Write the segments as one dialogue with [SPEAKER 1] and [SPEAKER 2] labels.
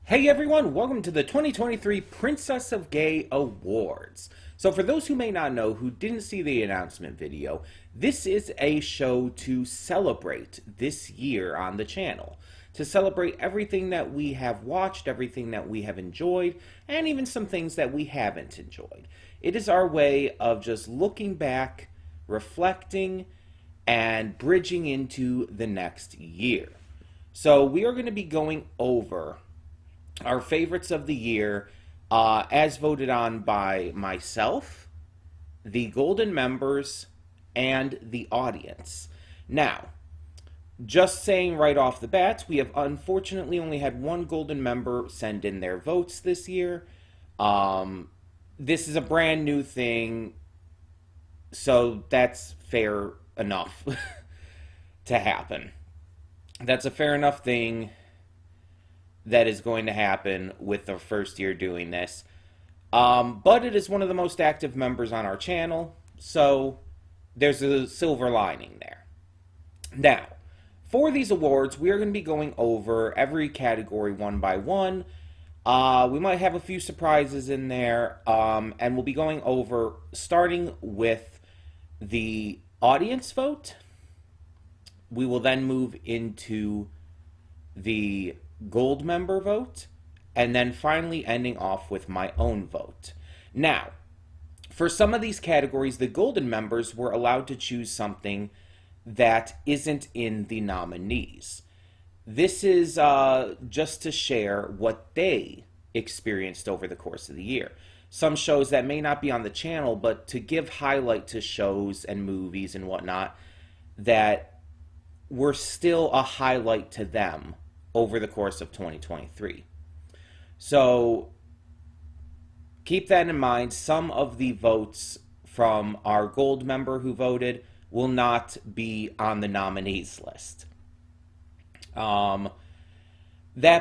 [SPEAKER 1] Hey everyone, welcome to the 2023 Princess of Gay Awards. So for those who may not know, who didn't see the announcement video, this is a show to celebrate this year on the channel. To celebrate everything that we have watched, everything that we have enjoyed, and even some things that we haven't enjoyed. It is our way of just looking back, reflecting, and bridging into the next year. So we are going to be going over our favorites of the year as voted on by myself, the Golden members, and the audience. Now, just saying right off the bat, we have unfortunately only had one Golden member send in their votes this year. This is a brand new thing, so that's fair enough to happen. That's a fair enough thing that is going to happen with the first year doing this. But it is one of the most active members on our channel, so there's a silver lining there. Now, for these awards, we are going to be going over every category one by one. We might have a few surprises in there, and we'll be going over, starting with the audience vote. We will then move into the Gold member vote, and then finally ending off with my own vote. Now, for some of these categories, the Golden members were allowed to choose something that isn't in the nominees. This is just to share what they experienced over the course of the year. Some shows that may not be on the channel, but to give highlight to shows and movies and whatnot that were still a highlight to them over the course of 2023. So keep that in mind. Some of the votes from our Gold member who voted will not be on the nominees list. That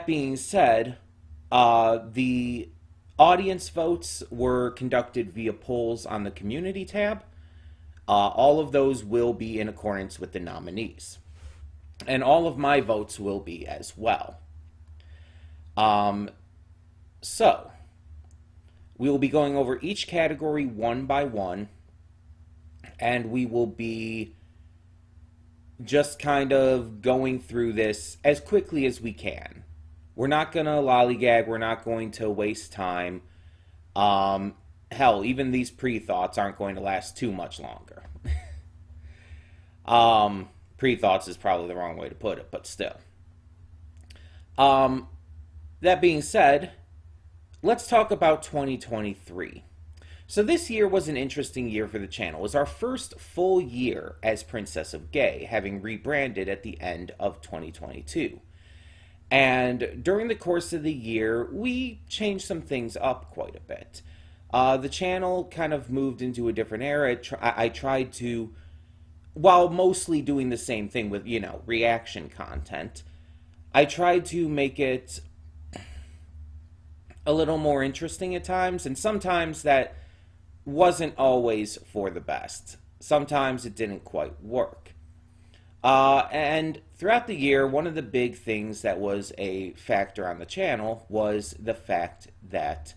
[SPEAKER 1] being said, the audience votes were conducted via polls on the community tab. All of those will be in accordance with the nominees. And all of my votes will be as well. So, we will be going over each category one by one, and we will be just kind of going through this as quickly as we can. We're not going to lollygag, we're not going to waste time. Hell, even these pre-thoughts aren't going to last too much longer. Pre-thoughts is probably the wrong way to put it, but still. That being said, let's talk about 2023. So this year was an interesting year for the channel. It was our first full year as Princess of Gay, having rebranded at the end of 2022. And during the course of the year, we changed some things up quite a bit. The channel kind of moved into a different era. I tried to, while mostly doing the same thing with, reaction content, I tried to make it a little more interesting at times, and sometimes that wasn't always for the best. Sometimes it didn't quite work. And throughout the year, one of the big things that was a factor on the channel was the fact that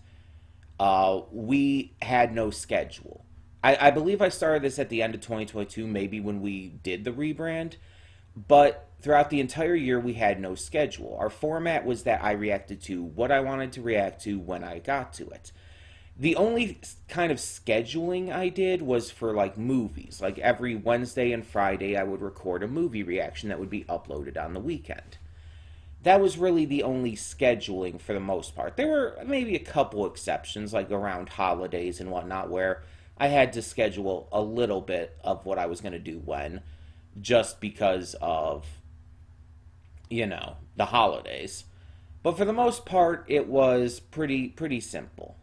[SPEAKER 1] we had no schedule. I believe I started this at the end of 2022, maybe when we did the rebrand, but throughout the entire year we had no schedule. Our format was that I reacted to what I wanted to react to when I got to it. The only kind of scheduling I did was for like movies. Like every Wednesday and Friday I would record a movie reaction that would be uploaded on the weekend. That was really the only scheduling for the most part. There were maybe a couple exceptions, like around holidays and whatnot, where I had to schedule a little bit of what I was going to do when, just because of, the holidays. But for the most part, it was pretty simple.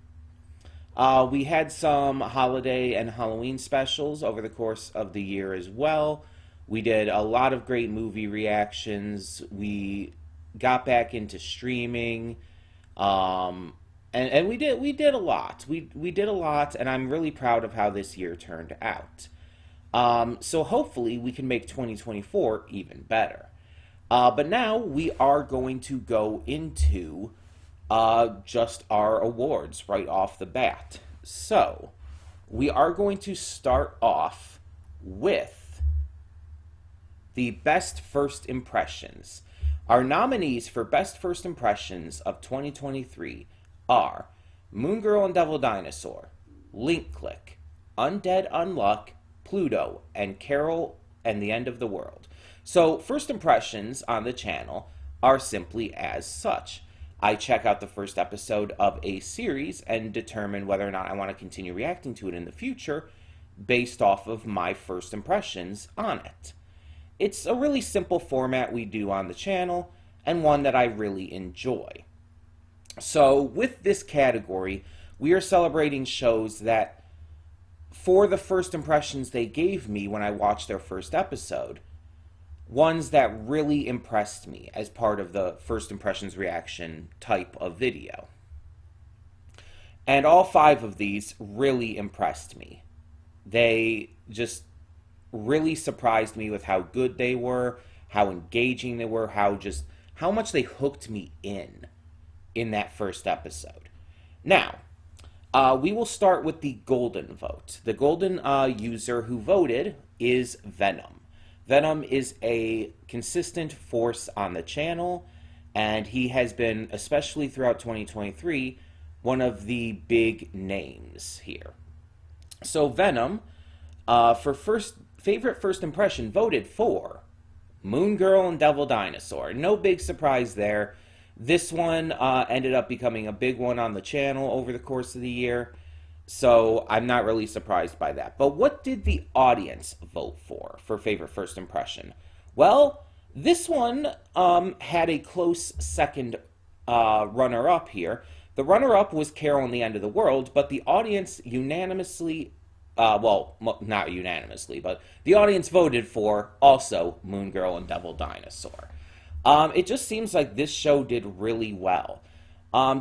[SPEAKER 1] We had some holiday and Halloween specials over the course of the year as well. We did a lot of great movie reactions. We got back into streaming. And we did a lot. We did a lot, and I'm really proud of how this year turned out. So hopefully we can make 2024 even better. But now we are going to go into just our awards right off the bat. So, we are going to start off with the best first impressions. Our nominees for best first impressions of 2023 are Moon Girl and Devil Dinosaur, Link Click, Undead Unluck, Pluto, and Carol and the End of the World. So, first impressions on the channel are simply as such. I check out the first episode of a series and determine whether or not I want to continue reacting to it in the future based off of my first impressions on it. It's a really simple format we do on the channel and one that I really enjoy. So with this category, we are celebrating shows that, for the first impressions they gave me when I watched their first episode, ones that really impressed me as part of the first impressions reaction type of video. And all 5 of these really impressed me. They just really surprised me with how good they were, how engaging they were, how much they hooked me in that first episode. Now, we will start with the golden vote. The golden user who voted is Venom. Venom is a consistent force on the channel, and he has been, especially throughout 2023, one of the big names here. So Venom, for favorite first impression, voted for Moon Girl and Devil Dinosaur. No big surprise there. This one ended up becoming a big one on the channel over the course of the year, so I'm not really surprised by that. But what did the audience vote for favorite first impression? Well, this one had a close second runner-up here. The runner-up was Carol and the End of the World, but the audience unanimously, well, not unanimously, but the audience voted for also Moon Girl and Devil Dinosaur. It just seems like this show did really well.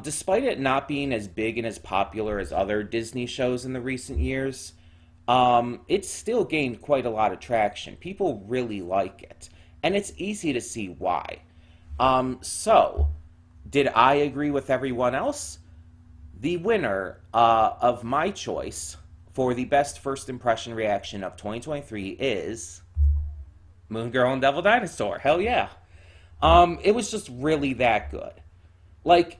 [SPEAKER 1] Despite it not being as big and as popular as other Disney shows in the recent years, it still gained quite a lot of traction. People really like it, and it's easy to see why. So, did I agree with everyone else? The winner of my choice for the best first impression reaction of 2023 is Moon Girl and Devil Dinosaur. Hell yeah. It was just really that good. Like,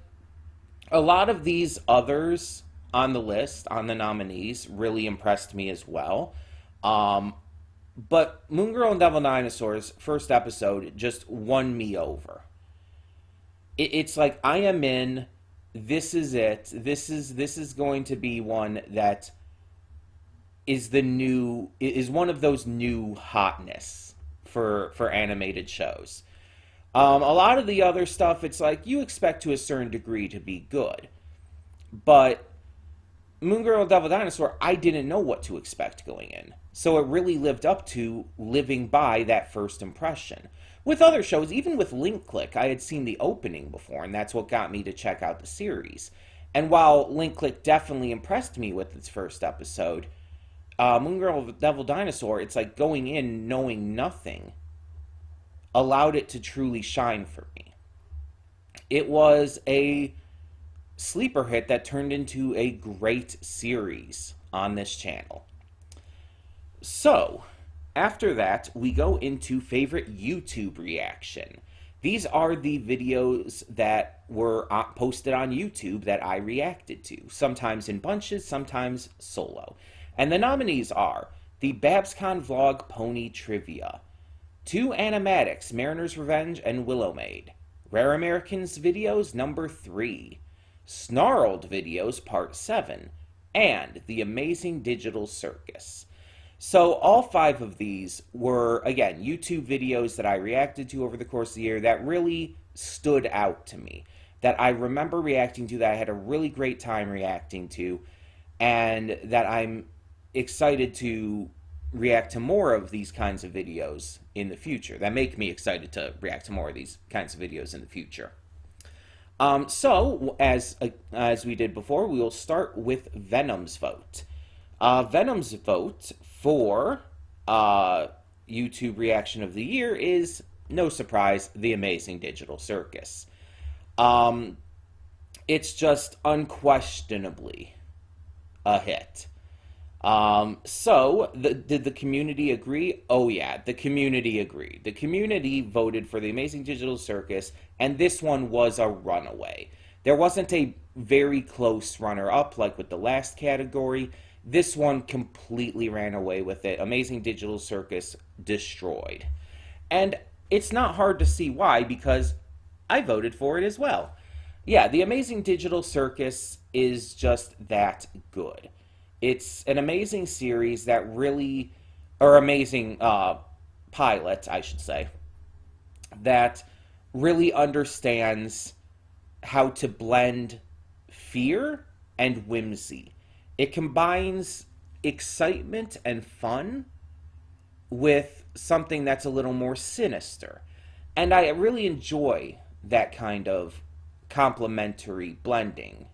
[SPEAKER 1] a lot of these others on the list, on the nominees, really impressed me as well. But Moon Girl and Devil Dinosaur's first episode just won me over. It's like, I am in. This is it. This is going to be one that is one of those new hotness for animated shows. A lot of the other stuff, it's like you expect to a certain degree to be good. But Moon Girl and Devil Dinosaur, I didn't know what to expect going in. So it really lived up to living by that first impression. With other shows, even with Link Click, I had seen the opening before, and that's what got me to check out the series. And while Link Click definitely impressed me with its first episode, Moon Girl and Devil Dinosaur, it's like going in knowing nothing allowed it to truly shine for me. It was a sleeper hit that turned into a great series on this channel. So, after that, we go into favorite YouTube reaction. These are the videos that were posted on YouTube that I reacted to, sometimes in bunches, sometimes solo. And the nominees are the BabsCon Vlog Pony Trivia, 2 Animatics, Mariner's Revenge and Willow Maid, Rare Americans Videos number 3, Snarled Videos Part 7, and The Amazing Digital Circus. So all 5 of these were, again, YouTube videos that I reacted to over the course of the year that really stood out to me, that I remember reacting to, that I had a really great time reacting to, and that I'm excited to react to more of these kinds of videos in the future, that make me excited to react to more of these kinds of videos in the future. So, as we did before, we will start with Venom's vote. Venom's vote for YouTube reaction of the year is, no surprise, The Amazing Digital Circus. it's just unquestionably a hit. Did the community agree? Oh, yeah, the community agreed. The community voted for the Amazing Digital Circus, and this one was a runaway. There wasn't a very close runner up like with the last category. This one completely ran away with it. Amazing Digital Circus destroyed. And it's not hard to see why, because I voted for it as well. Yeah, the Amazing Digital Circus is just that good. It's an amazing series that really, or amazing pilot, I should say, that really understands how to blend fear and whimsy. It combines excitement and fun with something that's a little more sinister. And I really enjoy that kind of complementary blending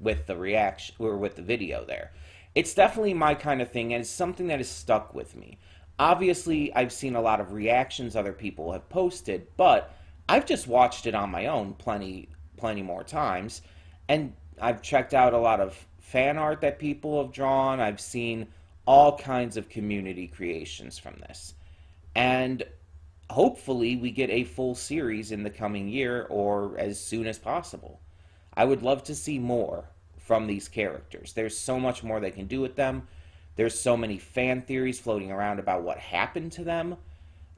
[SPEAKER 1] with the reaction or with the video there. It's definitely my kind of thing, and it's something that has stuck with me. Obviously, I've seen a lot of reactions other people have posted, but I've just watched it on my own plenty more times, and I've checked out a lot of fan art that people have drawn. I've seen all kinds of community creations from this. And hopefully we get a full series in the coming year or as soon as possible. I would love to see more from these characters. There's so much more they can do with them. There's so many fan theories floating around about what happened to them.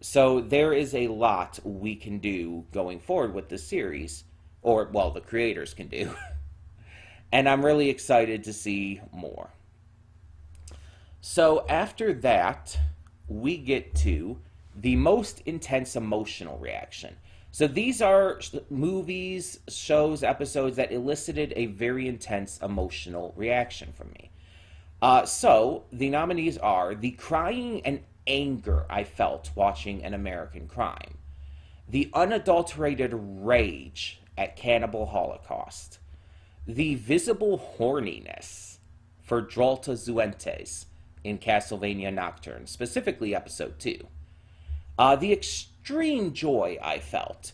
[SPEAKER 1] So there is a lot we can do going forward with this series, or, well, the creators can do. And I'm really excited to see more. So after that, we get to the most intense emotional reaction. So these are movies, shows, episodes that elicited a very intense emotional reaction from me. So the nominees are the crying and anger I felt watching An American Crime, the unadulterated rage at Cannibal Holocaust, the visible horniness for Drolta Zuentes in Castlevania Nocturne, specifically episode 2, the extreme joy I felt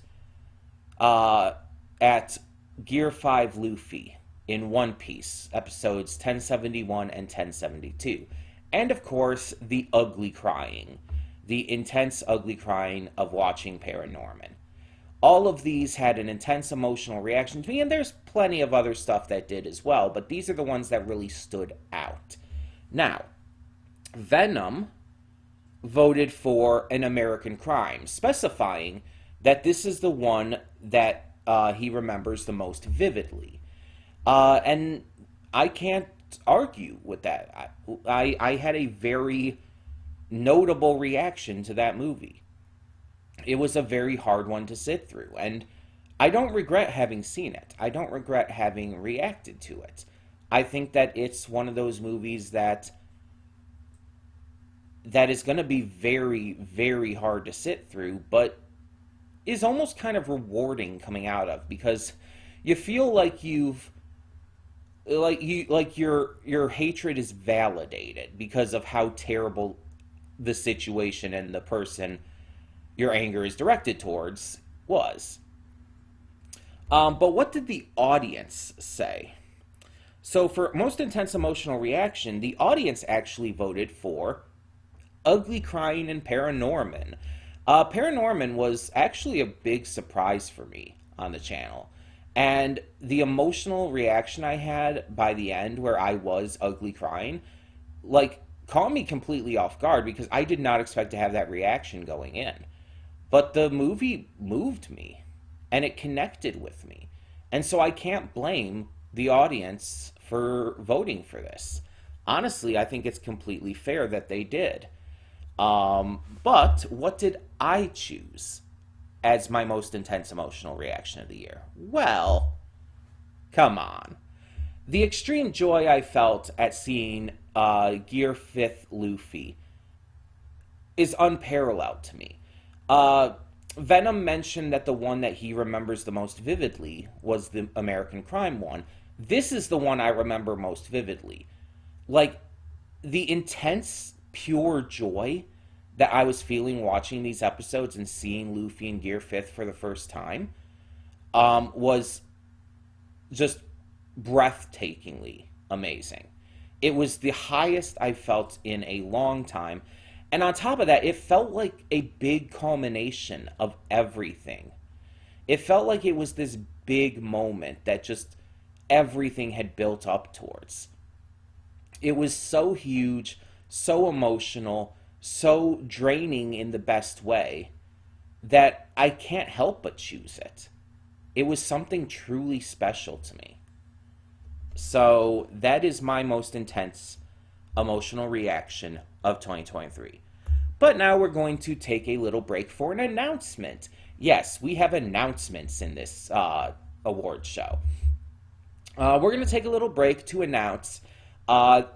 [SPEAKER 1] at Gear 5 Luffy in One Piece, episodes 1071 and 1072. And of course, the ugly crying, the intense ugly crying of watching Paranorman. All of these had an intense emotional reaction to me, and there's plenty of other stuff that did as well, but these are the ones that really stood out. Now, Venom voted for An American Crime, specifying that this is the one that he remembers the most vividly. And I can't argue with that. I had a very notable reaction to that movie. It was a very hard one to sit through, and I don't regret having seen it. I don't regret having reacted to it. I think that it's one of those movies that is going to be very, very hard to sit through, but is almost kind of rewarding coming out of, because you feel like your hatred is validated because of how terrible the situation and the person your anger is directed towards was. But what did the audience say? So for most intense emotional reaction, the audience actually voted for Ugly Crying and Paranorman. Paranorman was actually a big surprise for me on the channel. And the emotional reaction I had by the end, where I was ugly crying, caught me completely off guard, because I did not expect to have that reaction going in. But the movie moved me, and it connected with me. And so I can't blame the audience for voting for this. Honestly, I think it's completely fair that they did. But what did I choose as my most intense emotional reaction of the year? Well, come on. The extreme joy I felt at seeing Gear 5th Luffy is unparalleled to me. Venom mentioned that the one that he remembers the most vividly was the American Crime one. This is the one I remember most vividly. The intense, pure joy that I was feeling watching these episodes and seeing Luffy in Gear 5th for the first time was just breathtakingly amazing. It was the highest I felt in a long time. And on top of that, it felt like a big culmination of everything. It felt like it was this big moment that just everything had built up towards. It was so huge, so emotional, so draining in the best way that I can't help but choose it. It was something truly special to me. So that is my most intense emotional reaction of 2023. But now we're going to take a little break for an announcement. Yes, we have announcements in this award show. We're going to take a little break to announce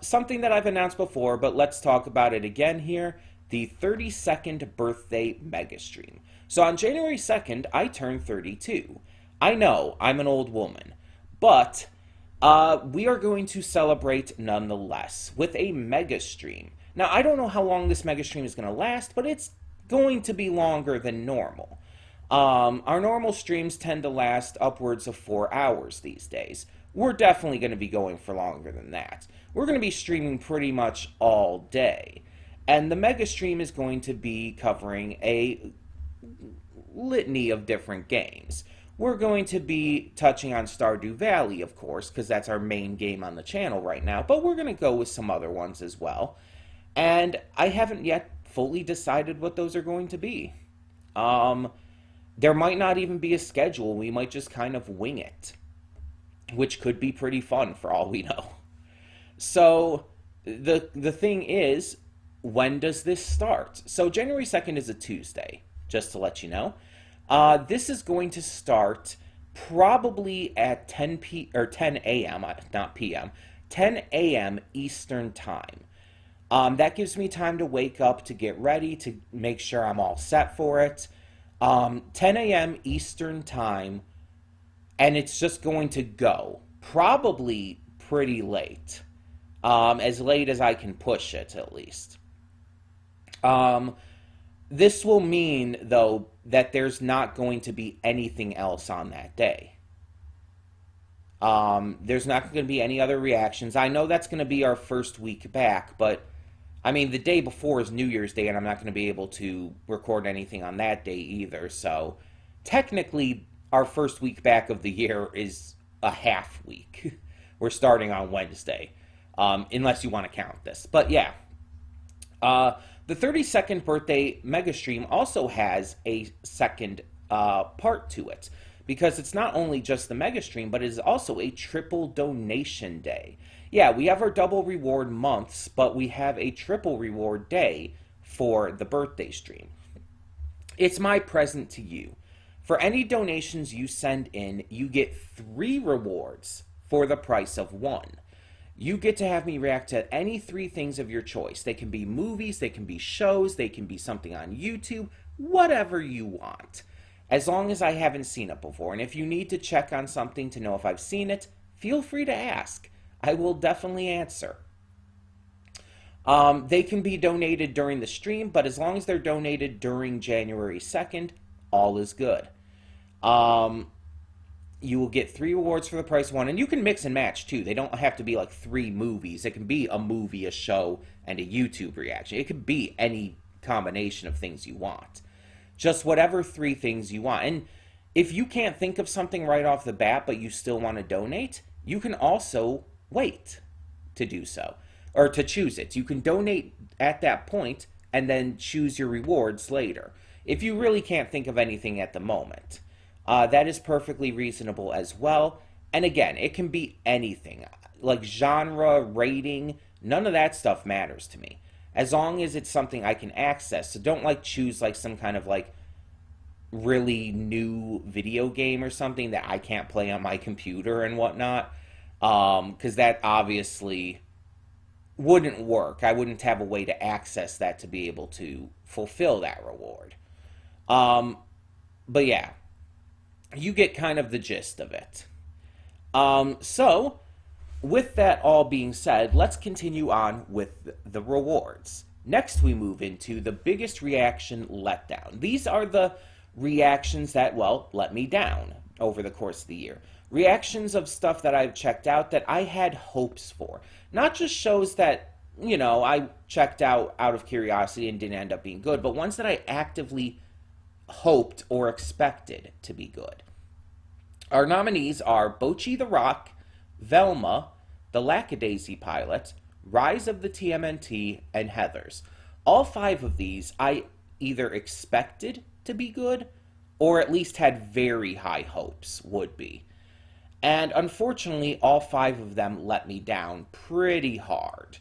[SPEAKER 1] something that I've announced before, but let's talk about it again here. The 32nd birthday mega stream. So on January 2nd, I turned 32. I know, I'm an old woman, but we are going to celebrate nonetheless with a mega stream. Now, I don't know how long this mega stream is going to last, but it's going to be longer than normal. Our normal streams tend to last upwards of 4 hours these days. We're definitely going to be going for longer than that. We're going to be streaming pretty much all day. And the mega stream is going to be covering a litany of different games. We're going to be touching on Stardew Valley, of course, because that's our main game on the channel right now, but we're going to go with some other ones as well. And I haven't yet fully decided what those are going to be. There might not even be a schedule. We might just kind of wing it, which could be pretty fun for all we know. So the thing is, when does this start? So January 2nd is a Tuesday, just to let you know. This is going to start probably at 10 a.m., not p.m., 10 a.m. Eastern Time. That gives me time to wake up, to get ready, to make sure I'm all set for it. 10 a.m. Eastern Time, and it's just going to go probably pretty late. As late as I can push it, at least. This will mean, though, that there's not going to be anything else on that day. There's not going to be any other reactions. I know that's going to be our first week back, but, I mean, the day before is New Year's Day, and I'm not going to be able to record anything on that day either, so technically, our first week back of the year is a half week. We're starting on Wednesday, unless you want to count this. But, yeah. The 32nd birthday mega stream also has a second part to it, because it's not only just the mega stream, but it is also a triple donation day. Yeah, we have our double reward months, but we have a triple reward day for the birthday stream. It's my present to you. For any donations you send in, you get 3 rewards for the price of 1. You get to have me react to any 3 things of your choice. They can be movies, they can be shows, they can be something on YouTube, whatever you want. As long as I haven't seen it before. And if you need to check on something to know if I've seen it, feel free to ask. I will definitely answer. They can be donated during the stream, but as long as they're donated during January 2nd, all is good. You will get 3 rewards for the price of 1, and you can mix and match too. They don't have to be like 3 movies. It can be a movie, a show, and a YouTube reaction. It could be any combination of things you want. Just whatever 3 things you want. And if you can't think of something right off the bat, but you still want to donate, you can also wait to do so, or to choose it. You can donate at that point and then choose your rewards later, if you really can't think of anything at the moment. That is perfectly reasonable as well. And again, it can be anything. Like genre, rating, none of that stuff matters to me. As long as it's something I can access. So don't like choose like some kind of like really new video game or something that I can't play on my computer and whatnot. Because that obviously wouldn't work. I wouldn't have a way to access that to be able to fulfill that reward. But yeah. You get kind of the gist of it. So, with that all being said, let's continue on with the rewards. Next, we move into the biggest reaction letdown. These are the reactions that, well, let me down. over the course of the year. Reactions of stuff that I've checked out that I had hopes for. Not just shows that, I checked out of curiosity and didn't end up being good, but ones that I actively hoped or expected to be good. Our nominees are Bocchi the Rock, Velma, The Lackadaisy Pilot, Rise of the TMNT, and Heathers. All 5 of these I either expected to be good or at least had very high hopes would be. And unfortunately, all 5 of them let me down pretty hard.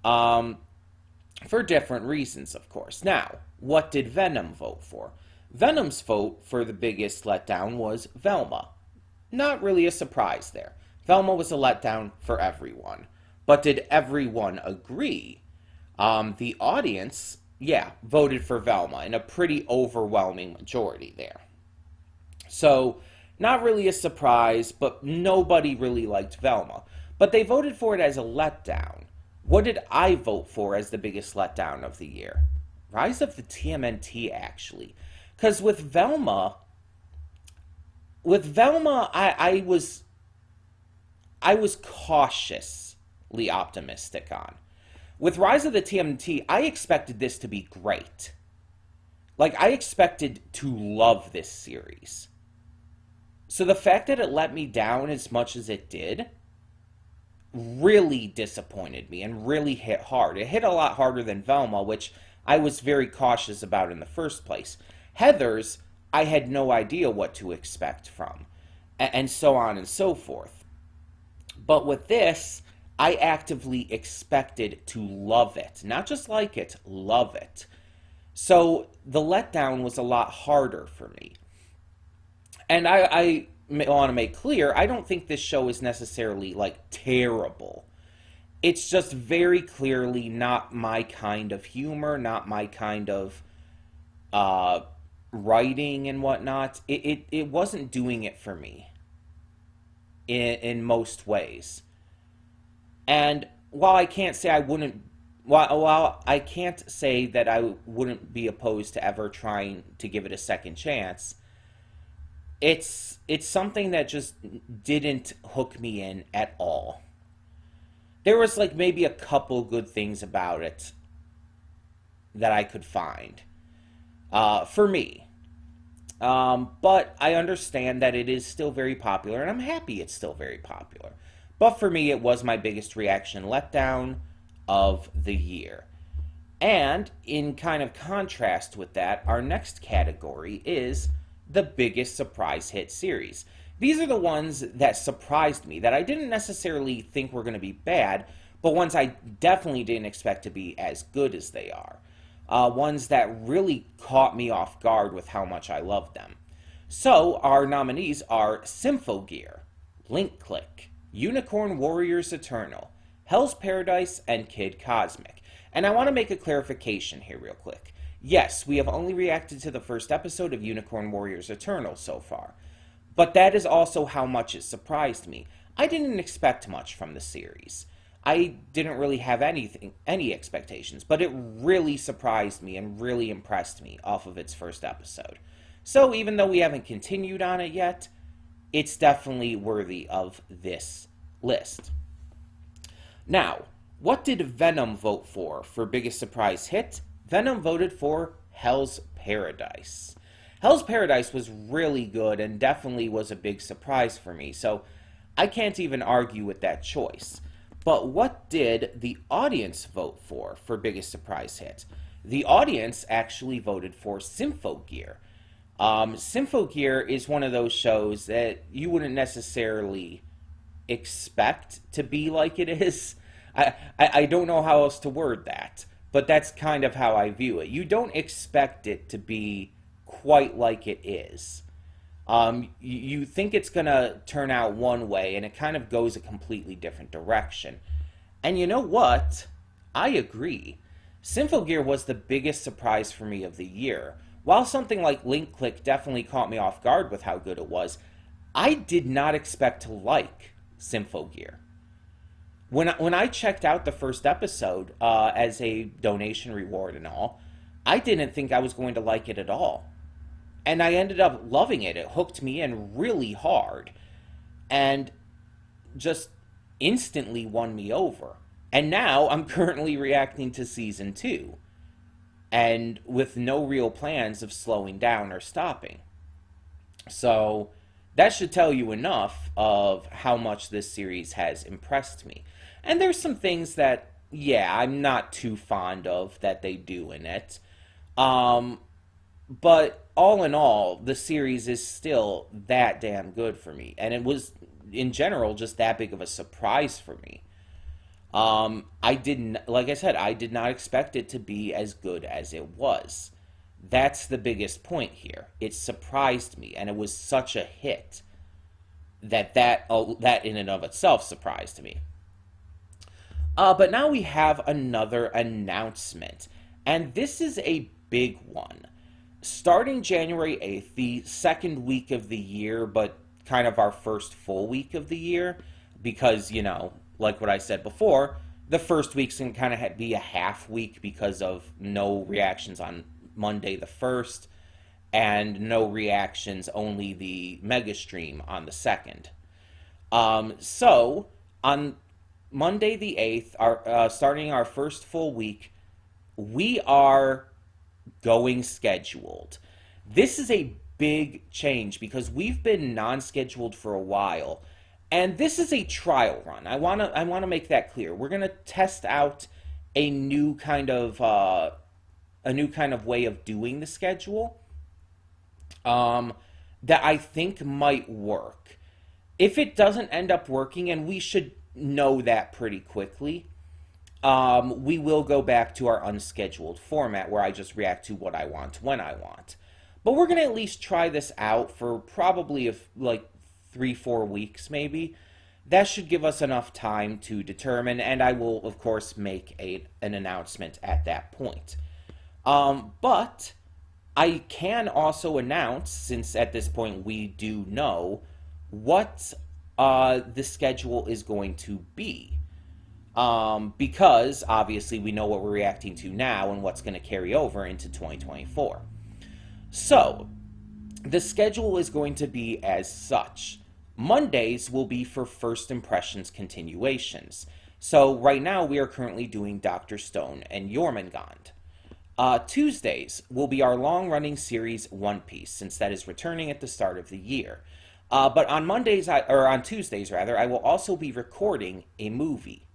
[SPEAKER 1] For different reasons, of course. Now, what did Venom vote for? Venom's vote for the biggest letdown was Velma. Not really a surprise there. Velma was a letdown for everyone. But did everyone agree? The audience, voted for Velma in a pretty overwhelming majority there. So, not really a surprise, but nobody really liked Velma. But they voted for it as a letdown. What did I vote for as the biggest letdown of the year? Rise of the TMNT, actually. Because with Velma, I was cautiously optimistic on. With Rise of the TMNT, I expected this to be great. Like, I expected to love this series. So the fact that it let me down as much as it did really disappointed me and really hit hard. It hit a lot harder than Velma, which I was very cautious about in the first place. Heathers, I had no idea what to expect from, and so on and so forth. But with this, I actively expected to love it. Not just like it, love it. So the letdown was a lot harder for me. And I want to make clear, I don't think this show is necessarily, terrible. It's just very clearly not my kind of humor, not my kind of writing and whatnot. It wasn't doing it for me in most ways. And while I can't say while I can't say that I wouldn't be opposed to ever trying to give it a second chance, it's something that just didn't hook me in at all. There was maybe a couple good things about it that I could find for me. But I understand that it is still very popular, and I'm happy it's still very popular. But for me, it was my biggest reaction letdown of the year. And in kind of contrast with that, our next category is the biggest surprise hit series. These are the ones that surprised me, that I didn't necessarily think were going to be bad, but ones I definitely didn't expect to be as good as they are. Ones that really caught me off guard with how much I loved them. So, our nominees are Symphogear, Link Click, Unicorn Warriors Eternal, Hell's Paradise, and Kid Cosmic. And I want to make a clarification here real quick. Yes, we have only reacted to the first episode of Unicorn Warriors Eternal so far. But that is also how much it surprised me. I didn't expect much from the series. I didn't really have any expectations, but it really surprised me and really impressed me off of its first episode. So even though we haven't continued on it yet, it's definitely worthy of this list. Now, what did Venom vote for biggest surprise hit? Venom voted for Hell's Paradise. Hell's Paradise was really good and definitely was a big surprise for me, so I can't even argue with that choice. But what did the audience vote for biggest surprise hit? The audience actually voted for Symphogear. Symphogear is one of those shows that you wouldn't necessarily expect to be like it is. I don't know how else to word that, but that's kind of how I view it. You don't expect it to be quite like it is. You think it's going to turn out one way, and it kind of goes a completely different direction. And you know what? I agree. Symphogear was the biggest surprise for me of the year. While something like Link Click definitely caught me off guard with how good it was, I did not expect to like Symphogear. When I checked out the first episode as a donation reward and all, I didn't think I was going to like it at all. And I ended up loving it. It hooked me in really hard and just instantly won me over. And now I'm currently reacting to season 2 and with no real plans of slowing down or stopping. So that should tell you enough of how much this series has impressed me. And there's some things that, yeah, I'm not too fond of that they do in it. Um, but all in all, the series is still that damn good for me. And it was, in general, just that big of a surprise for me. I didn't, like I said, I did not expect it to be as good as it was. That's the biggest point here. It surprised me, and it was such a hit that in and of itself surprised me. But now we have another announcement, and this is a big one. Starting January 8th, the second week of the year, but kind of our first full week of the year, because, like what I said before, the first week's can kind of be a half week because of no reactions on Monday the 1st, and no reactions, only the mega stream on the 2nd. So, on Monday the 8th, starting our first full week, we are going scheduled. This is a big change because we've been non-scheduled for a while, and this is a trial run. I want to make that clear. We're going to test out a new kind of way of doing the schedule that I think might work. If it doesn't end up working, and we should know that pretty quickly, we will go back to our unscheduled format where I just react to what I want when I want. But we're going to at least try this out for probably like 3-4 weeks maybe. That should give us enough time to determine, and I will, of course, make an announcement at that point. But I can also announce, since at this point we do know, what the schedule is going to be. Because, obviously, we know what we're reacting to now and what's going to carry over into 2024. So, the schedule is going to be as such. Mondays will be for First Impressions continuations. So, right now we are currently doing Dr. Stone and Jormungand. Tuesdays will be our long-running series One Piece, since that is returning at the start of the year. But on on Tuesdays rather, I will also be recording a movie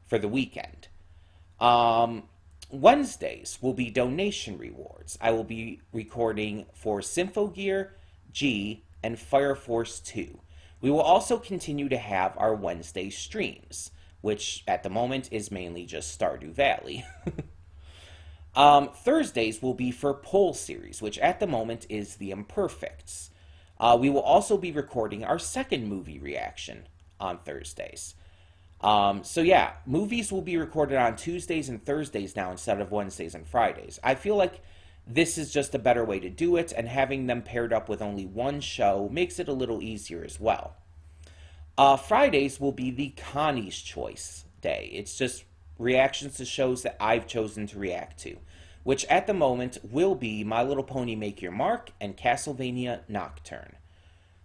[SPEAKER 1] for the weekend. Wednesdays will be donation rewards. I will be recording for Symphogear, G, and Fire Force 2. We will also continue to have our Wednesday streams, which at the moment is mainly just Stardew Valley. Thursdays will be for Poll Series, which at the moment is The Imperfects. We will also be recording our second movie reaction on Thursdays. So yeah, movies will be recorded on Tuesdays and Thursdays now instead of Wednesdays and Fridays. I feel like this is just a better way to do it, and having them paired up with only one show makes it a little easier as well. Fridays will be the Connie's Choice day. It's just reactions to shows that I've chosen to react to, which at the moment will be My Little Pony Make Your Mark and Castlevania Nocturne.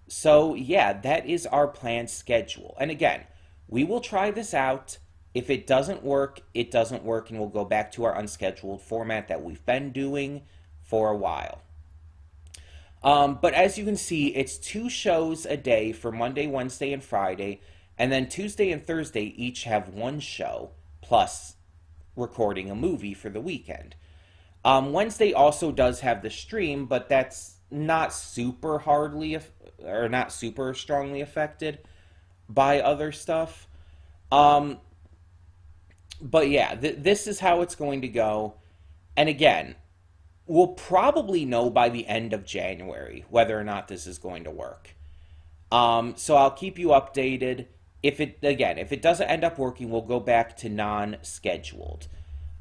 [SPEAKER 1] So yeah, that is our planned schedule. And again, we will try this out. If it doesn't work, it doesn't work, and we'll go back to our unscheduled format that we've been doing for a while. But as you can see, it's 2 shows a day for Monday, Wednesday, and Friday, and then Tuesday and Thursday each have 1 show, plus recording a movie for the weekend. Wednesday also does have the stream, but that's not super not super strongly affected by other stuff. But yeah, this is how it's going to go. And again, we'll probably know by the end of January whether or not this is going to work. So I'll keep you updated. If it doesn't end up working, we'll go back to non-scheduled.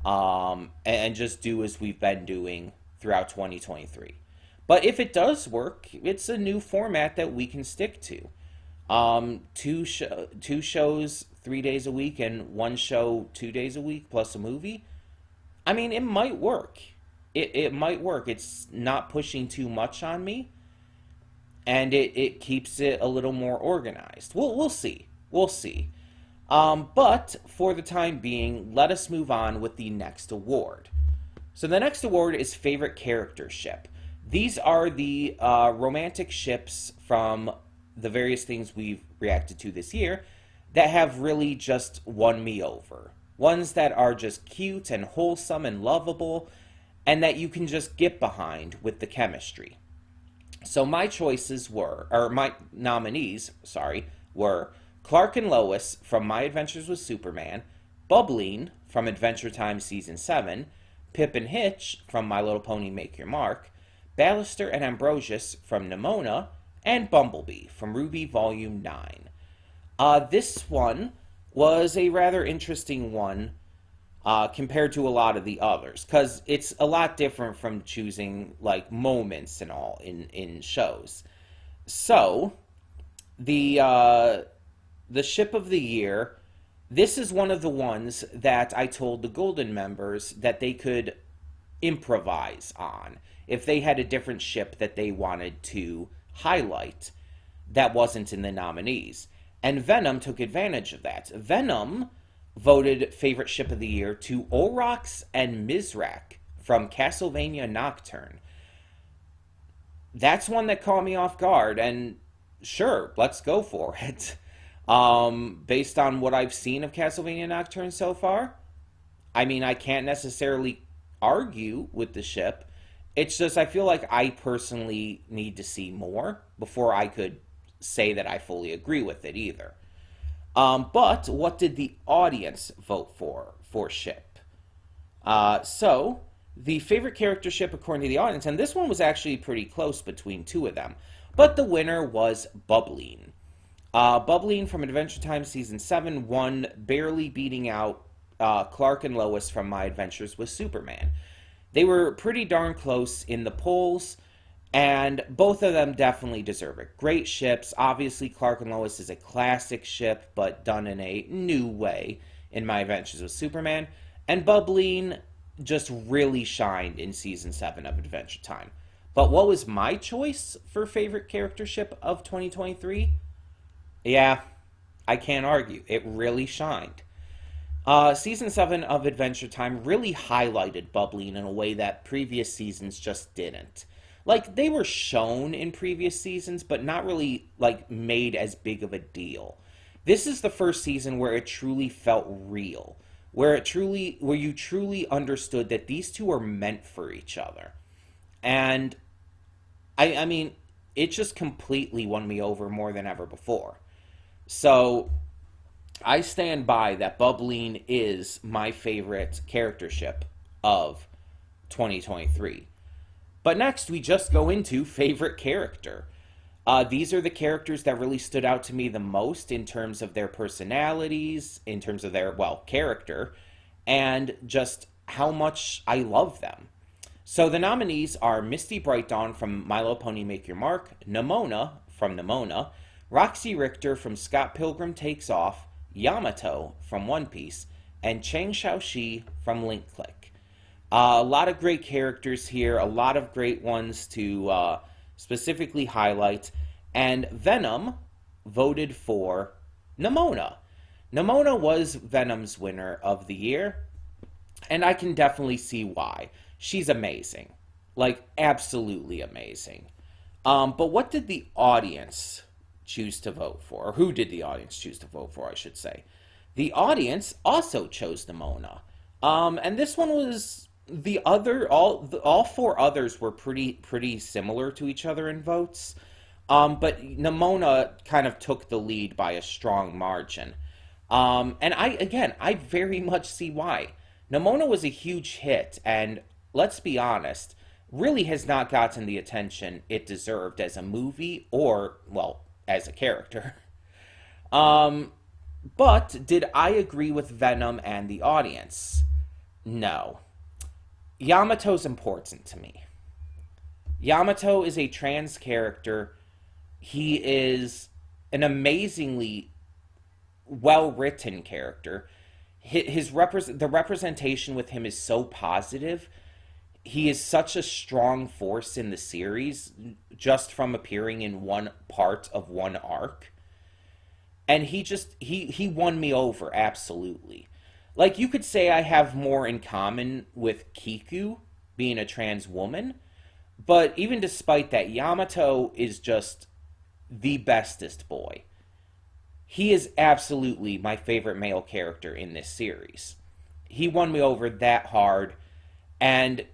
[SPEAKER 1] And just do as we've been doing throughout 2023. But if it does work, it's a new format that we can stick to. 2 shows 3 days a week and 1 show 2 days a week plus a movie. I mean, it might work. it might work. It's not pushing too much on me, and it keeps it a little more organized. We'll see. We'll see. But for the time being, let us move on with the next award. So the next award is Favorite Character Ship. These are the romantic ships from the various things we've reacted to this year that have really just won me over. Ones that are just cute and wholesome and lovable, and that you can just get behind with the chemistry. So my nominees, were Clark and Lois from My Adventures with Superman, Bubbline from Adventure Time Season 7, Pip and Hitch from My Little Pony Make Your Mark, Ballister and Ambrosius from Nimona, and Bumblebee from Ruby Volume 9. This one was a rather interesting one compared to a lot of the others, because it's a lot different from choosing like moments and all in shows. So the ship of the year, this is one of the ones that I told the Golden members that they could improvise on if they had a different ship that they wanted to highlight that wasn't in the nominees. And Venom took advantage of that. Venom voted favorite ship of the year to Olrox and Mizrak from Castlevania Nocturne. That's one that caught me off guard, and sure, let's go for it. Based on what I've seen of Castlevania Nocturne so far, I mean, I can't necessarily argue with the ship. It's just I feel like I personally need to see more before I could say that I fully agree with it either. But what did the audience vote for ship? So the favorite character ship according to the audience, and this one was actually pretty close between two of them, but the winner was Bubbline. Bubbline from Adventure Time Season 7 won, barely beating out Clark and Lois from My Adventures with Superman. They were pretty darn close in the polls, and both of them definitely deserve it. Great ships. Obviously, Clark and Lois is a classic ship, but done in a new way in My Adventures with Superman. And Bubbline just really shined in Season 7 of Adventure Time. But what was my choice for favorite character ship of 2023? Yeah, I can't argue. It really shined. Season 7 of Adventure Time really highlighted Bubbline in a way that previous seasons just didn't. Like, they were shown in previous seasons, but not really, like, made as big of a deal. This is the first season where it truly felt real. Where you truly understood that these two are meant for each other. And, I mean, it just completely won me over more than ever before. So, I stand by that Bubbline is my favorite character ship of 2023. But next, we just go into favorite character. These are the characters that really stood out to me the most in terms of their personalities, in terms of their, character, and just how much I love them. So the nominees are Misty Brightdawn from My Little Pony Make Your Mark, Nimona from Nimona, Roxy Richter from Scott Pilgrim Takes Off, Yamato from One Piece, and Chang Xiaoxi from Link Click. A lot of great characters here, a lot of great ones to specifically highlight, and Venom voted for Nimona. Nimona was Venom's winner of the year, and I can definitely see why. She's amazing. Like, absolutely amazing. But what did the audience choose to vote for? Or who did the audience choose to vote for, I should say? The audience also chose Nimona. And this one was all four others were pretty similar to each other in votes. But Nimona kind of took the lead by a strong margin. And I very much see why. Nimona was a huge hit, and let's be honest, really has not gotten the attention it deserved as a movie or, as a character. But did I agree with Venom and the audience? No. Yamato's important to me. Yamato is a trans character. He is an amazingly well-written character. The representation with him is so positive. he is such a strong force in the series just from appearing in one part of one arc. And he won me over absolutely. Like, you could say I have more in common with Kiku being a trans woman, but even despite that, Yamato is just the bestest boy. He is absolutely my favorite male character in this series. He won me over that hard, and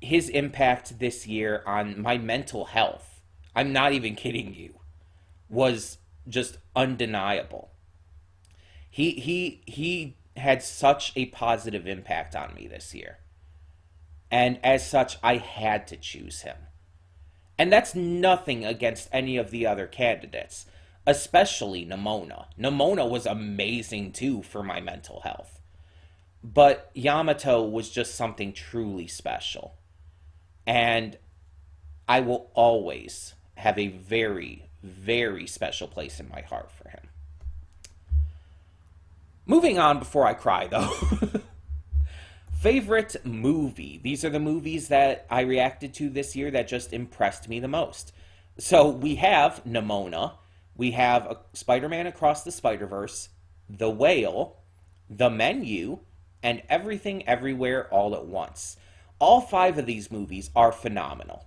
[SPEAKER 1] his impact this year on my mental health, I'm not even kidding you, was just undeniable. He had such a positive impact on me this year. And as such, I had to choose him. And that's nothing against any of the other candidates, especially Nimona. Nimona was amazing too for my mental health. But Yamato was just something truly special. And I will always have a very, very special place in my heart for him. Moving on before I cry, though. Favorite movie. These are the movies that I reacted to this year that just impressed me the most. So we have Nimona, we have Spider-Man Across the Spider-Verse, The Whale, The Menu, and Everything Everywhere All at Once. All 5 of these movies are phenomenal.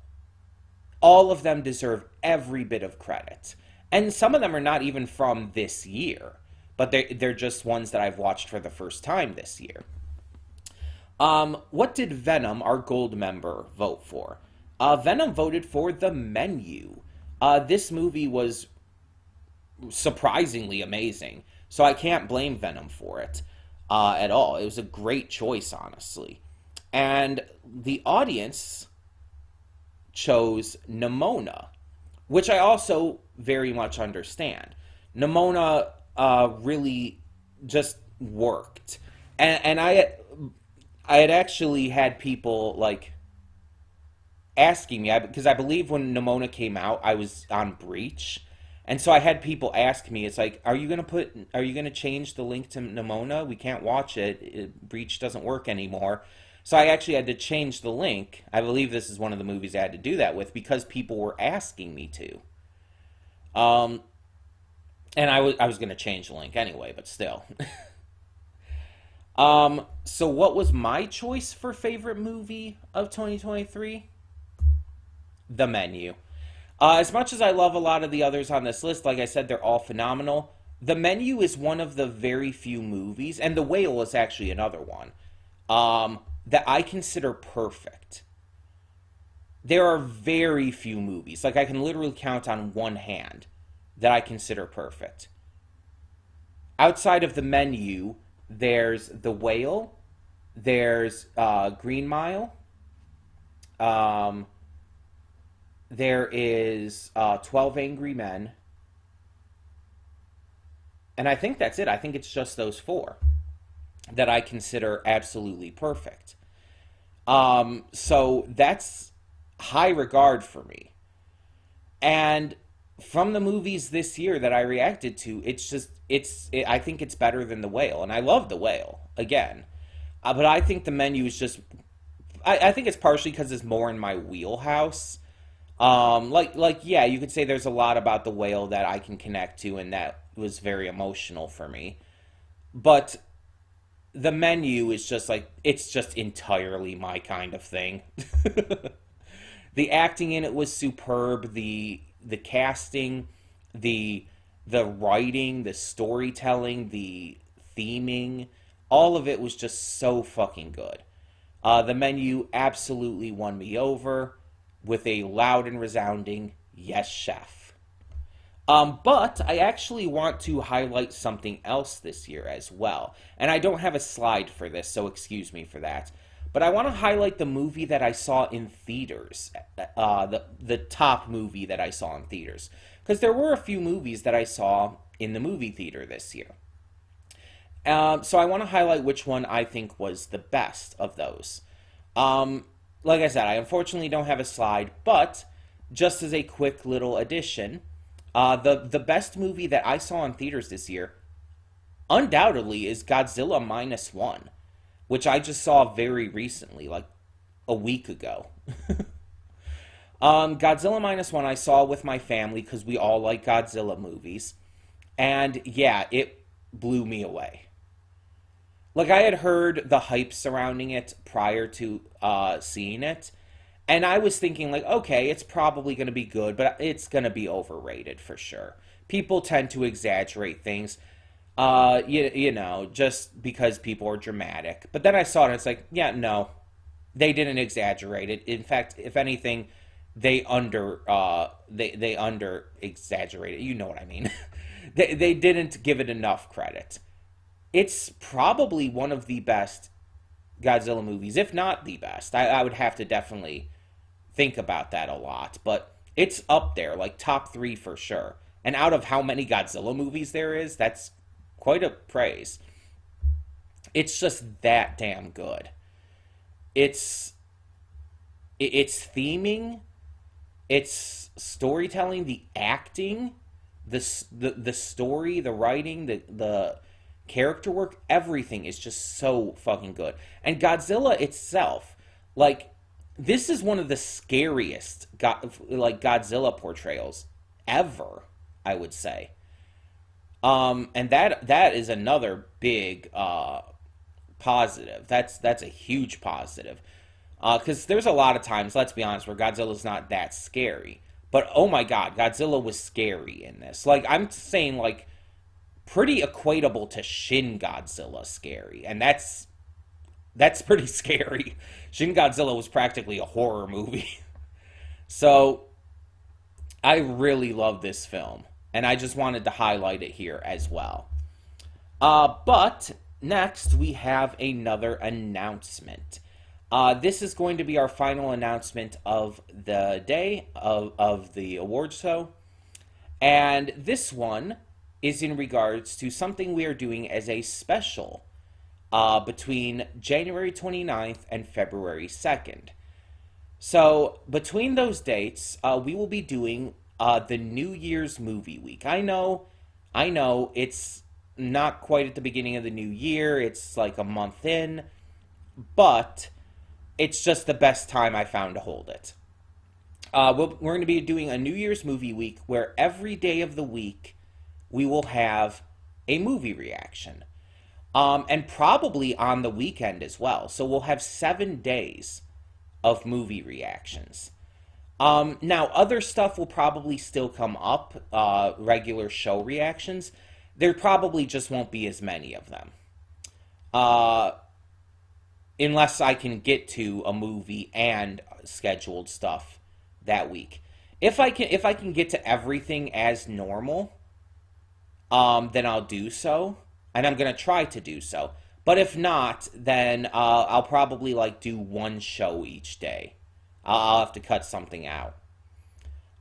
[SPEAKER 1] All of them deserve every bit of credit. And some of them are not even from this year, but they're just ones that I've watched for the first time this year. What did Venom, our gold member, vote for? Venom voted for The Menu. This movie was surprisingly amazing, so I can't blame Venom for it at all. It was a great choice, honestly. And the audience chose Nimona, which I also very much understand. Nimona really just worked. And I had actually had people, like, asking me, because I believe when Nimona came out, I was on Breach. And so I had people ask me, it's like, are you going to change the link to Nimona? We can't watch it. Breach doesn't work anymore. So I actually had to change the link. I believe this is one of the movies I had to do that with because people were asking me to. And I was going to change the link anyway, but still. So what was my choice for favorite movie of 2023? The Menu. As much as I love a lot of the others on this list, like I said, they're all phenomenal. The Menu is one of the very few movies, and The Whale is actually another one, that I consider perfect. There are very few movies, like I can literally count on one hand, that I consider perfect. Outside of The Menu, there's The Whale, there's Green Mile, there is 12 Angry Men, and I think that's it. I think it's just those 4 that I consider absolutely perfect. So that's high regard for me. And from the movies this year that I reacted to, I think it's better than The Whale, and I love The Whale again, but I think The Menu is just, I think it's partially because it's more in my wheelhouse. Yeah, you could say there's a lot about The Whale that I can connect to, and that was very emotional for me, but The Menu is just like, it's just entirely my kind of thing. The acting in it was superb. The casting, the writing, the storytelling, the theming, all of it was just so fucking good. The Menu absolutely won me over with a loud and resounding yes, chef. But I actually want to highlight something else this year as well. And I don't have a slide for this, so excuse me for that. But I want to highlight the movie that I saw in theaters, the top movie that I saw in theaters. Because there were a few movies that I saw in the movie theater this year. So I want to highlight which one I think was the best of those. Like I said, I unfortunately don't have a slide, but just as a quick little addition, the best movie that I saw in theaters this year, undoubtedly, is Godzilla -1, which I just saw very recently, like a week ago. Godzilla Minus One I saw with my family because we all like Godzilla movies. And yeah, it blew me away. Like, I had heard the hype surrounding it prior to seeing it. And I was thinking, like, okay, it's probably going to be good, but it's going to be overrated for sure. People tend to exaggerate things, you know, just because people are dramatic. But then I saw it and it's like, yeah, no, they didn't exaggerate it. In fact, if anything, they under exaggerated. You know what I mean? They didn't give it enough credit. It's probably one of the best Godzilla movies, if not the best. I would have to definitely think about that a lot, but it's up there, like top three for sure. And out of how many Godzilla movies there is, that's quite a praise. It's just that damn good. It's theming, it's storytelling, the acting, the story, the writing, the character work, everything is just so fucking good. And Godzilla itself, like, this is one of the scariest Godzilla portrayals ever, I would say. And that is another big positive. That's a huge positive. Because there's a lot of times, let's be honest, where Godzilla's not that scary. But oh my god, Godzilla was scary in this. Like, I'm saying, like, pretty equatable to Shin Godzilla scary. And that's pretty scary. Shin Godzilla was practically a horror movie. So, I really love this film. And I just wanted to highlight it here as well. But next, we have another announcement. This is going to be our final announcement of the day of the award show. And this one is in regards to something we are doing as a special between January 29th and February 2nd. So, between those dates, we will be doing the New Year's movie week. I know, it's not quite at the beginning of the new year, it's like a month in, but it's just the best time I found to hold it. We're going to be doing a New Year's movie week where every day of the week we will have a movie reaction. And probably on the weekend as well. So we'll have 7 days of movie reactions. Now, other stuff will probably still come up, regular show reactions. There probably just won't be as many of them. Unless I can get to a movie and scheduled stuff that week. If I can get to everything as normal, then I'll do so, and I'm gonna try to do so. But if not, then I'll probably do one show each day. I'll have to cut something out.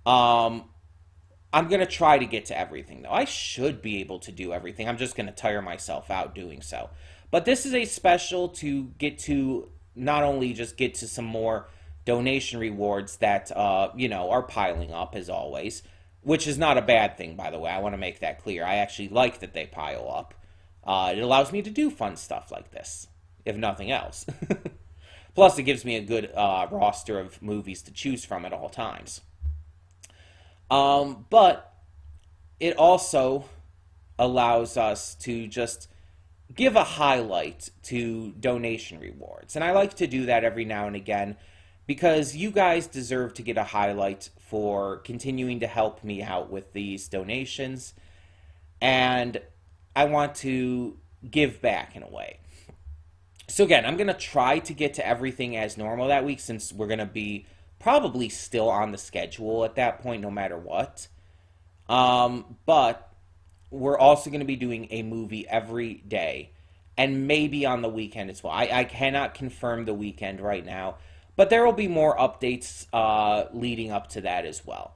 [SPEAKER 1] I'm gonna try to get to everything though. I should be able to do everything. I'm just gonna tire myself out doing so. But this is a special to get to not only just get to some more donation rewards that are piling up as always, which is not a bad thing, by the way. I want to make that clear. I actually like that they pile up. It allows me to do fun stuff like this, if nothing else. Plus, it gives me a good roster of movies to choose from at all times. But it also allows us to just give a highlight to donation rewards. And I like to do that every now and again because you guys deserve to get a highlight for continuing to help me out with these donations. And I want to give back in a way. So again, I'm going to try to get to everything as normal that week since we're going to be probably still on the schedule at that point no matter what. But we're also going to be doing a movie every day and maybe on the weekend as well. I cannot confirm the weekend right now, but there will be more updates leading up to that as well.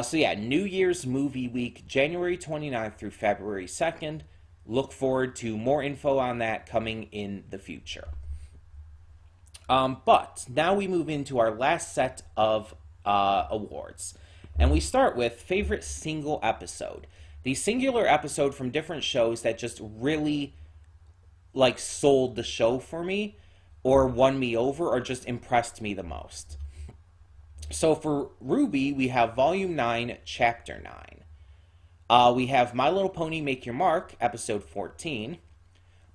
[SPEAKER 1] So yeah, New Year's movie week, January 29th through February 2nd. Look forward to more info on that coming in the future. But now we move into our last set of awards. And we start with favorite single episode. The singular episode from different shows that just really sold the show for me or won me over or just impressed me the most. So for RWBY, we have Volume 9, Chapter 9. We have My Little Pony Make Your Mark, Episode 14.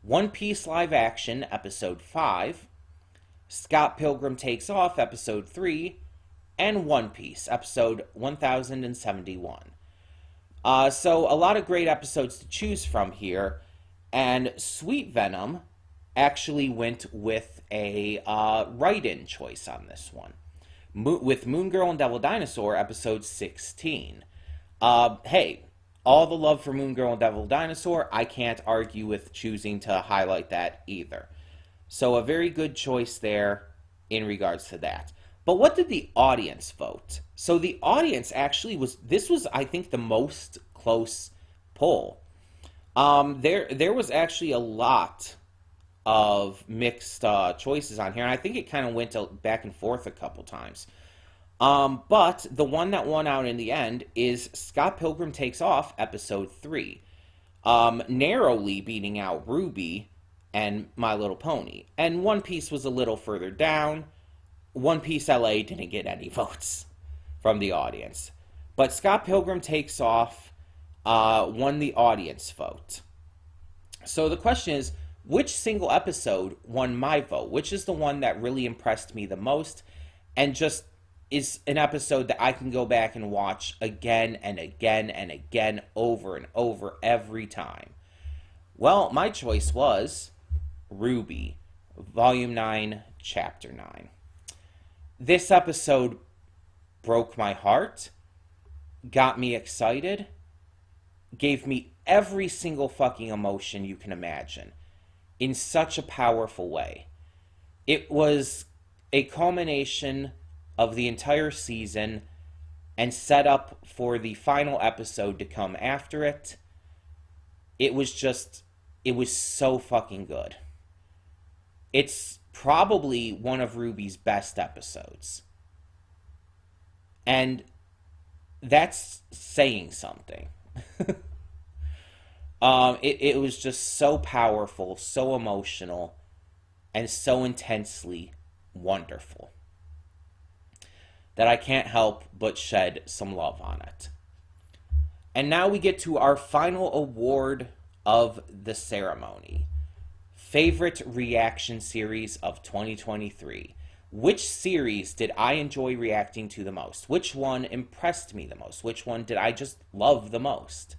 [SPEAKER 1] One Piece Live Action, Episode 5. Scott Pilgrim Takes Off, Episode 3. And One Piece, Episode 1071. So a lot of great episodes to choose from here. And Sweet Venom actually went with a write-in choice on this one. With Moon Girl and Devil Dinosaur, Episode 16. Hey, all the love for Moon Girl and Devil Dinosaur. I can't argue with choosing to highlight that either. So a very good choice there in regards to that. But what did the audience vote? So the audience actually this was, I think, the most close poll. There was actually a lot of mixed choices on here, and I think it kind of went back and forth a couple times. But the one that won out in the end is Scott Pilgrim Takes Off, Episode 3. Narrowly beating out RWBY and My Little Pony. And One Piece was a little further down. One Piece LA didn't get any votes from the audience. But Scott Pilgrim Takes Off won the audience vote. So the question is, which single episode won my vote? Which is the one that really impressed me the most and just is an episode that I can go back and watch again and again and again, over and over every time? Well, my choice was RWBY, Volume 9, Chapter 9. This episode broke my heart, got me excited, gave me every single fucking emotion you can imagine in such a powerful way. It was a culmination of the entire season and set up for the final episode to come after it. It was so fucking good. It's probably one of RWBY's best episodes. And that's saying something. It was just so powerful, so emotional, and so intensely wonderful that I can't help but shed some love on it. And now we get to our final award of the ceremony. Favorite reaction series of 2023. Which series did I enjoy reacting to the most? Which one impressed me the most? Which one did I just love the most?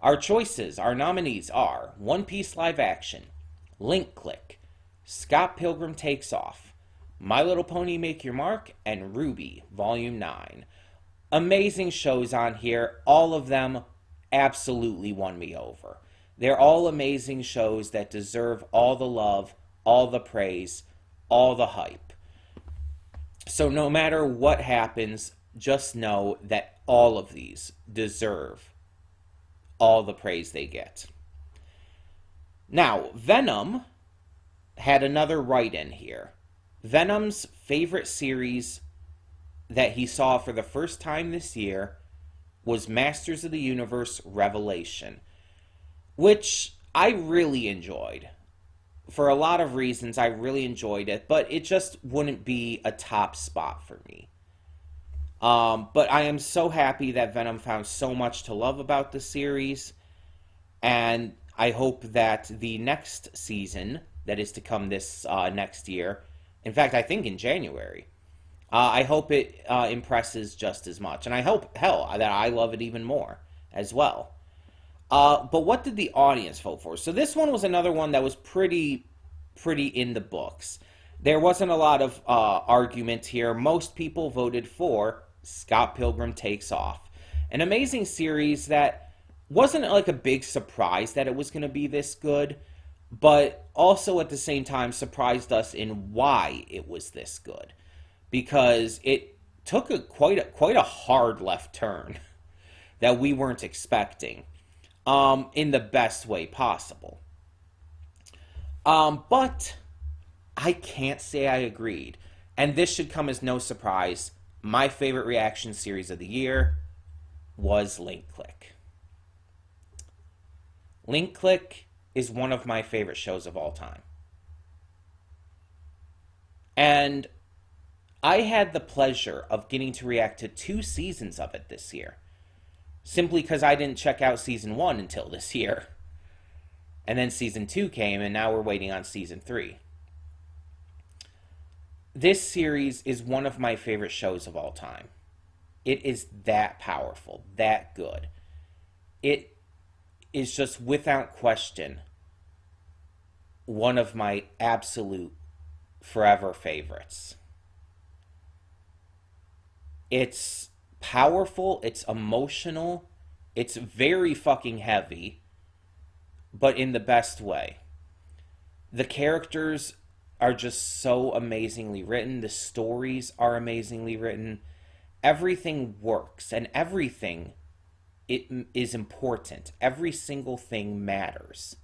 [SPEAKER 1] Our choices, our nominees are One Piece Live Action, Link Click, Scott Pilgrim Takes Off, My Little Pony Make Your Mark, and RWBY, Volume 9. Amazing shows on here. All of them absolutely won me over. They're all amazing shows that deserve all the love, all the praise, all the hype. So no matter what happens, just know that all of these deserve all the praise they get. Now, Venom had another write-in here. Venom's favorite series that he saw for the first time this year was Masters of the Universe Revelation, which I really enjoyed. For a lot of reasons, I really enjoyed it, but it just wouldn't be a top spot for me. But I am so happy that Venom found so much to love about the series, and I hope that the next season that is to come this next year, in fact, I think in January, I hope it impresses just as much, and I hope, hell, that I love it even more as well. But what did the audience vote for? So this one was another one that was pretty in the books. There wasn't a lot of argument here. Most people voted for Scott Pilgrim Takes Off. An amazing series that wasn't like a big surprise that it was going to be this good, but also at the same time surprised us in why it was this good. Because it took quite a hard left turn that we weren't expecting. In the best way possible. But I can't say I agreed. And this should come as no surprise. My favorite reaction series of the year was Link Click. Link Click is one of my favorite shows of all time. And I had the pleasure of getting to react to 2 seasons of it this year, simply because I didn't check out season 1 until this year. And then season 2 came, and now we're waiting on season 3. This series is one of my favorite shows of all time. It is that powerful, that good. It is just without question one of my absolute forever favorites. It's powerful, it's emotional, it's very fucking heavy, but in the best way. The characters are just so amazingly written, the stories are amazingly written. Everything works, and everything it is important. Every single thing matters.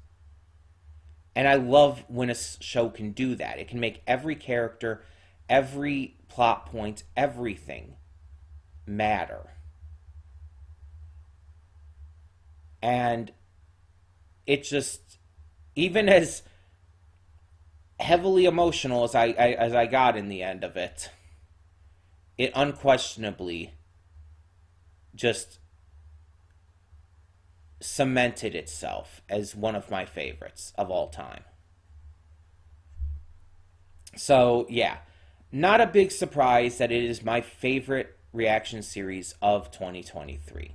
[SPEAKER 1] And I love when a show can do that. It can make every character, every plot point, everything matter. And it just, even as heavily emotional as I got in the end of it, it unquestionably just cemented itself as one of my favorites of all time. So, yeah, not a big surprise that it is my favorite reaction series of 2023.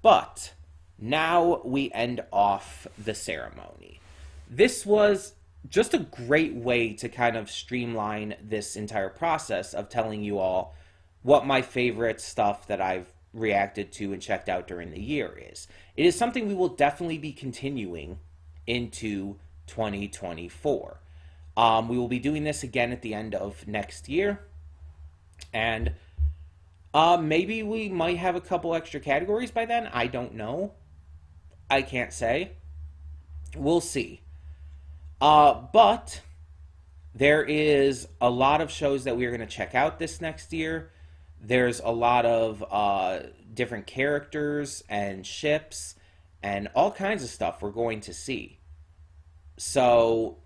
[SPEAKER 1] But now we end off the ceremony. This was just a great way to kind of streamline this entire process of telling you all what my favorite stuff that I've reacted to and checked out during the year is. It is something we will definitely be continuing into 2024. We will be doing this again at the end of next year, and maybe we might have a couple extra categories by then. I don't know. I can't say. We'll see. But there is a lot of shows that we're going to check out this next year. There's a lot of different characters and ships and all kinds of stuff we're going to see. So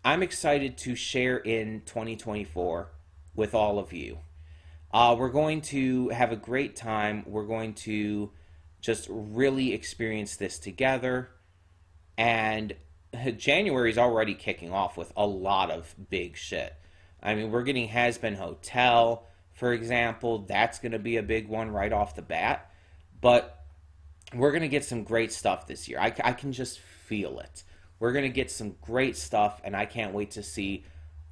[SPEAKER 1] I'm excited to share in 2024 with all of you. We're going to have a great time. We're going to just really experience this together. And January is already kicking off with a lot of big shit. I mean, we're getting Has Been Hotel, for example. That's going to be a big one right off the bat. But we're going to get some great stuff this year. I can just feel it. We're going to get some great stuff, and I can't wait to see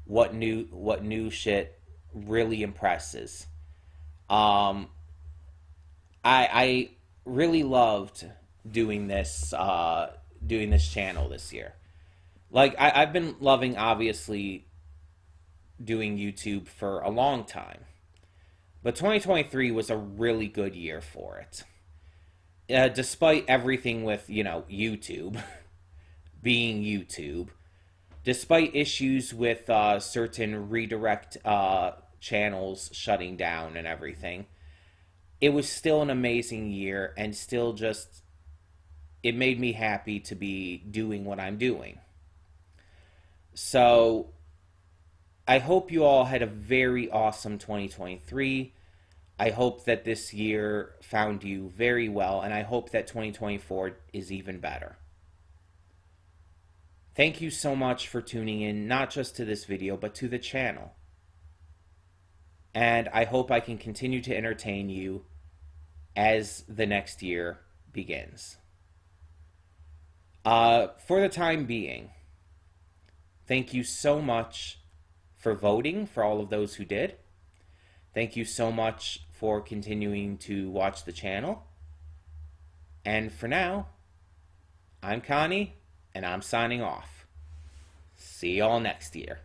[SPEAKER 1] what new shit really impresses. I really loved doing this channel this year. Like, I've been loving, obviously, doing YouTube for a long time. But 2023 was a really good year for it. Despite everything with, YouTube being YouTube, despite issues with certain redirect channels shutting down and everything, it was still an amazing year, and still just, it made me happy to be doing what I'm doing. So I hope you all had a very awesome 2023. I hope that this year found you very well, and I hope that 2024 is even better. Thank you so much for tuning in, not just to this video, but to the channel. And I hope I can continue to entertain you as the next year begins. For the time being, thank you so much for voting, for all of those who did. Thank you so much for continuing to watch the channel. And for now, I'm Connie, and I'm signing off. See y'all next year.